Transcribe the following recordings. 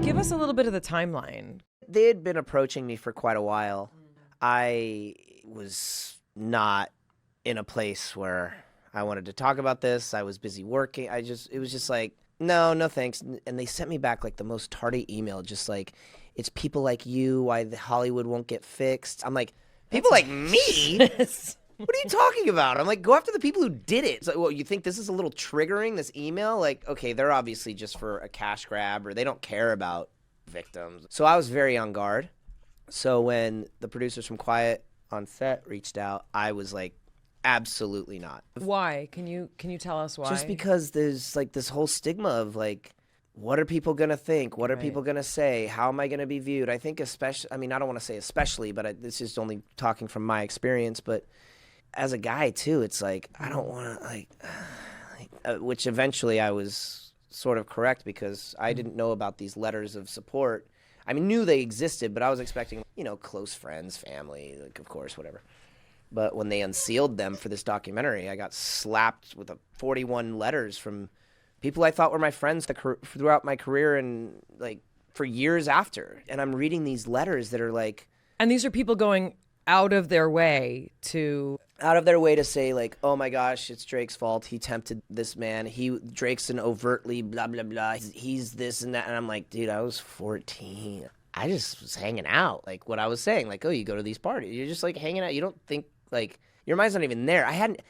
Give us a little bit of the timeline. They had been approaching me for quite a while. I was not in a place where I wanted to talk about this. I was busy working. It was just like, no thanks. And they sent me back like the most tardy email, just like, it's people like you, why Hollywood won't get fixed. I'm like, people like me? What are you talking about? I'm like, go after the people who did it. It's like, well, you think this is a little triggering, this email? Like, okay, they're obviously just for a cash grab, or they don't care about victims. So I was very on guard. So when the producers from Quiet on Set reached out, I was like, absolutely not. Why? Can you tell us why? Just because there's like this whole stigma of like, what are people going to think? What are people going to say? How am I going to be viewed? I think especially, I mean, I don't want to say especially, but this is only talking from my experience, but as a guy too, it's like, I don't want to which eventually I was sort of correct, because I didn't know about these letters of support. I mean, knew they existed, but I was expecting, close friends, family, like, of course, whatever. But when they unsealed them for this documentary, I got slapped with 41 letters from people I thought were my friends throughout my career and like for years after. And I'm reading these letters that are like, and these are people going out of their way to say like, oh my gosh, it's Drake's fault. He tempted this man. Drake's an overtly blah, blah, blah. He's this and that. And I'm like, dude, I was 14. I just was hanging out. Like what I was saying, like, oh, you go to these parties. You're just like hanging out. You don't think like your mind's not even there. I hadn't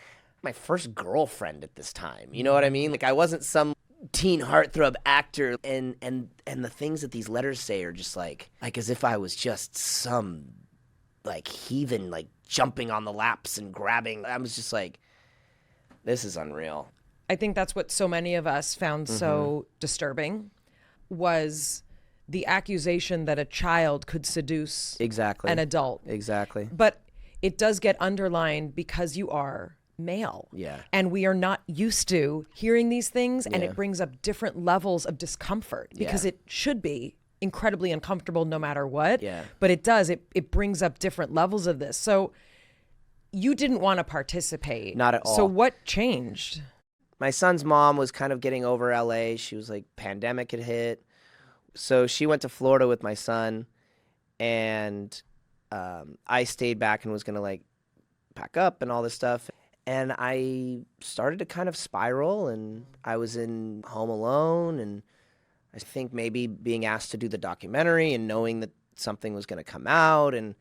my first girlfriend at this time. You know what I mean? Like I wasn't some teen heartthrob actor. And the things that these letters say are just like as if I was just some like heathen, like jumping on the laps and grabbing. I was just like, this is unreal. I think that's what so many of us found so disturbing, was the accusation that a child could seduce an adult. Exactly. But it does get underlined because you are male. Yeah. And we are not used to hearing these things, and it brings up different levels of discomfort, because it should be incredibly uncomfortable no matter what. Yeah. But it brings up different levels of this. So you didn't want to participate. Not at all. So what changed? My son's mom was kind of getting over LA. She was like, pandemic had hit. So she went to Florida with my son, and I stayed back and was going to like pack up and all this stuff. And I started to kind of spiral, and I was in home alone, and I think maybe being asked to do the documentary and knowing that something was going to come out, and,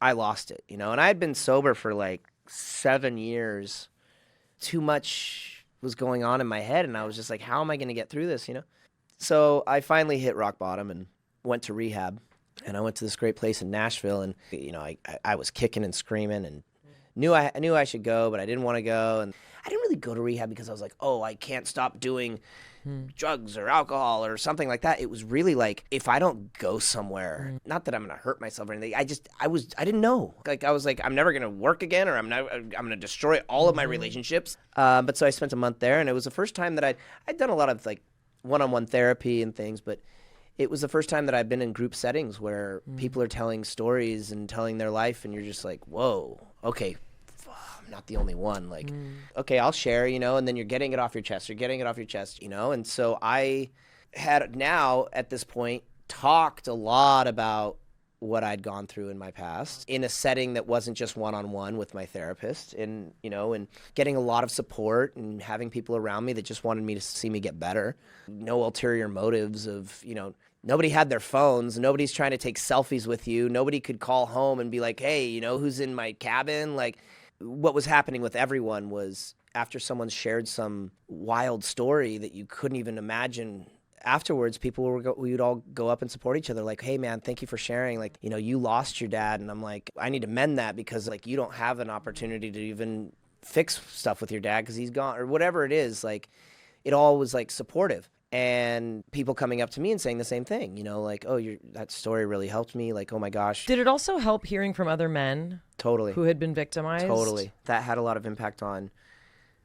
I lost it, and I had been sober for like 7 years. Too much was going on in my head, and I was just like, how am I going to get through this, So I finally hit rock bottom and went to rehab, and I went to this great place in Nashville, and, I was kicking and screaming and knew I should go, but I didn't want to go. And I didn't really go to rehab because I was like, oh, I can't stop doing drugs or alcohol or something like that. It was really like, if I don't go somewhere, not that I'm going to hurt myself or anything. I didn't know. Like, I was like, I'm never going to work again, or I'm going to destroy all of my relationships. But so I spent a month there, and it was the first time that I'd done a lot of like one-on-one therapy and things, but it was the first time that I've been in group settings where people are telling stories and telling their life, and you're just like, whoa, okay, I'm not the only one. Like, okay, I'll share, and then you're getting it off your chest. And so I had now at this point talked a lot about what I'd gone through in my past in a setting that wasn't just one-on-one with my therapist, and, and getting a lot of support and having people around me that just wanted me to see me get better. No ulterior motives of, nobody had their phones. Nobody's trying to take selfies with you. Nobody could call home and be like, hey, who's in my cabin? Like, what was happening with everyone was, after someone shared some wild story that you couldn't even imagine, afterwards, we would all go up and support each other. Like, hey man, thank you for sharing. Like, you lost your dad. And I'm like, I need to mend that, because like, you don't have an opportunity to even fix stuff with your dad because he's gone, or whatever it is. Like, it all was like supportive. And people coming up to me and saying the same thing, like, oh, that story really helped me. Like, oh my gosh. Did it also help hearing from other men? Totally. Who had been victimized? Totally. That had a lot of impact on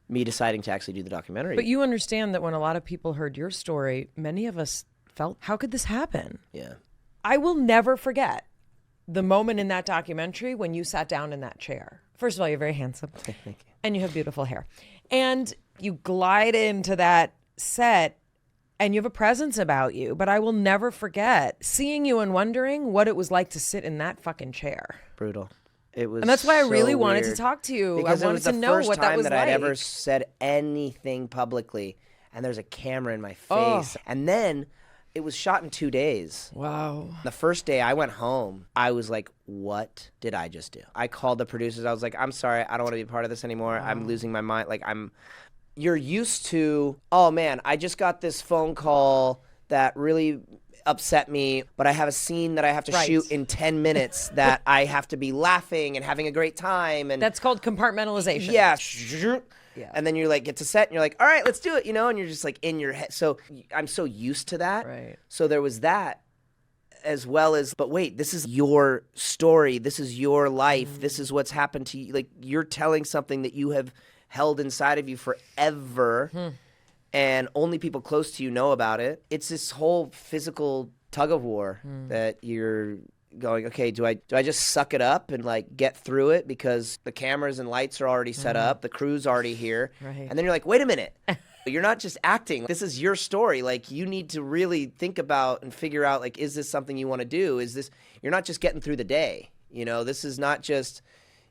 me deciding to actually do the documentary. But you understand that when a lot of people heard your story, many of us felt, how could this happen? Yeah. I will never forget the moment in that documentary when you sat down in that chair. First of all, you're very handsome. Thank you. And you have beautiful hair. And you glide into that set, and you have a presence about you. But I will never forget seeing you and wondering what it was like to sit in that fucking chair. Brutal. It was, and that's why I really so wanted weird. to talk to you. Because I wanted to know what that was like. it was the first time that I'd ever said anything publicly, and there's a camera in my face. And then it was shot in 2 days. Wow. The first day I went home, I was like, what did I just do? I called the producers. I was like, I'm sorry. I don't want to be a part of this anymore. I'm losing my mind. Like, you're used to, oh man, I just got this phone call that really upset me, but I have a scene that I have to shoot in 10 minutes that I have to be laughing and having a great time. And that's called compartmentalization. Yeah. And then you like get to set and you're like, all right, let's do it, and you're just like in your head. So I'm so used to that. Right. So there was that, as well as, but wait, this is your story. This is your life. This is what's happened to you. Like, you're telling something that you have held inside of you forever. And only people close to you know about it. It's this whole physical tug of war that you're going, okay, do I just suck it up and like get through it because the cameras and lights are already set up, the crew's already here. Right. And then you're like, wait a minute. You're not just acting. This is your story. Like, you need to really think about and figure out, like, is this something you want to do? You're not just getting through the day. This is not just,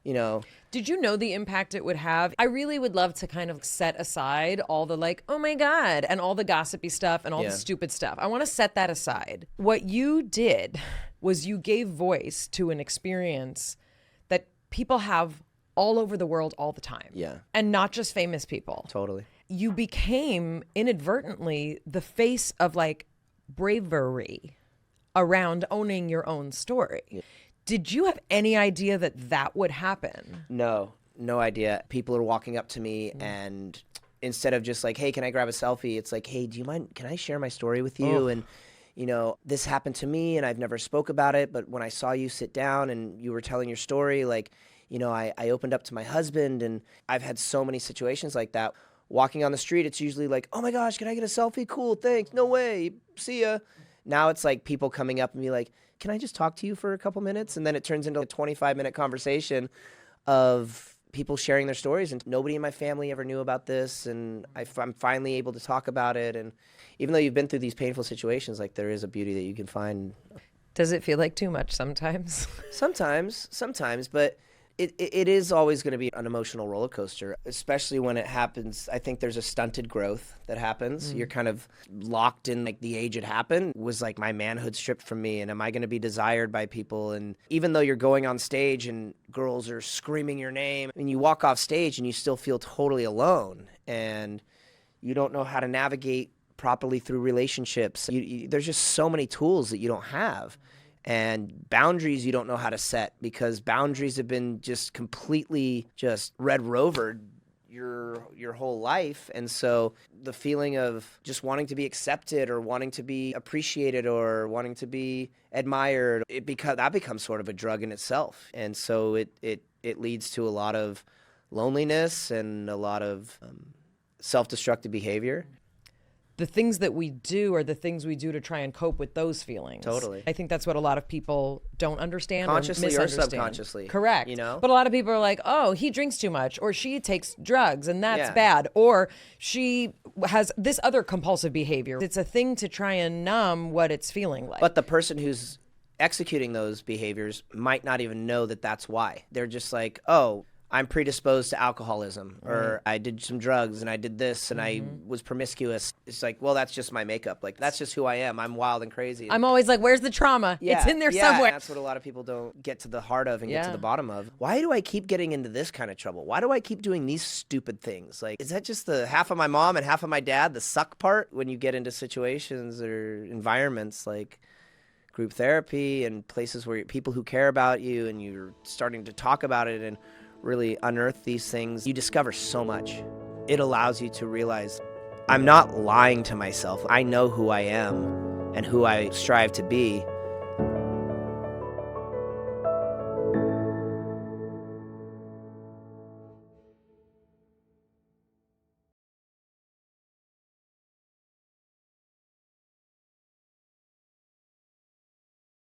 Did you know the impact it would have? I really would love to kind of set aside all the like, oh my God, and all the gossipy stuff and all the stupid stuff. I want to set that aside. What you did was you gave voice to an experience that people have all over the world all the time. Yeah. And not just famous people. Totally. You became inadvertently the face of like bravery around owning your own story. Yeah. Did you have any idea that that would happen? No idea. People are walking up to me and instead of just like, hey, can I grab a selfie? It's like, hey, do you mind? Can I share my story with you? And, this happened to me and I've never spoke about it. But when I saw you sit down and you were telling your story, like, I opened up to my husband, and I've had so many situations like that. Walking on the street, it's usually like, oh my gosh, can I get a selfie? Cool, thanks. No way. See ya. Now it's like people coming up and be like, can I just talk to you for a couple minutes? And then it turns into a 25-minute conversation of people sharing their stories. And nobody in my family ever knew about this. And I'm finally able to talk about it. And even though you've been through these painful situations, like, there is a beauty that you can find. Does it feel like too much sometimes? Sometimes, but it is always going to be an emotional roller coaster, especially when it happens. I think there's a stunted growth that happens. You're kind of locked in, like, the age it happened was like my manhood stripped from me, and am I going to be desired by people? And even though you're going on stage and girls are screaming your name, and you walk off stage and you still feel totally alone, and you don't know how to navigate properly through relationships. There's just so many tools that you don't have. And boundaries you don't know how to set, because boundaries have been just completely just red rovered your whole life. And so the feeling of just wanting to be accepted or wanting to be appreciated or wanting to be admired, that becomes sort of a drug in itself. And so it leads to a lot of loneliness and a lot of self-destructive behavior. The things that we do are the things we do to try and cope with those feelings. Totally. I think that's what a lot of people don't understand consciously or or subconsciously. Correct. But a lot of people are like, oh, he drinks too much, or she takes drugs and that's bad, or she has this other compulsive behavior. It's a thing to try and numb what it's feeling like. But the person who's executing those behaviors might not even know that that's why. They're just like, oh, I'm predisposed to alcoholism, or I did some drugs and I did this and I was promiscuous. It's like, well, that's just my makeup. Like, that's just who I am. I'm wild and crazy. I'm always like, where's the trauma? It's in there somewhere. That's what a lot of people don't get to the heart of and get to the bottom of. Why do I keep getting into this kind of trouble? Why do I keep doing these stupid things? Like, is that just the half of my mom and half of my dad, the suck part, when you get into situations or environments like group therapy and places where people who care about you and you're starting to talk about it and really unearth these things, you discover so much. It allows you to realize, I'm not lying to myself. I know who I am and who I strive to be.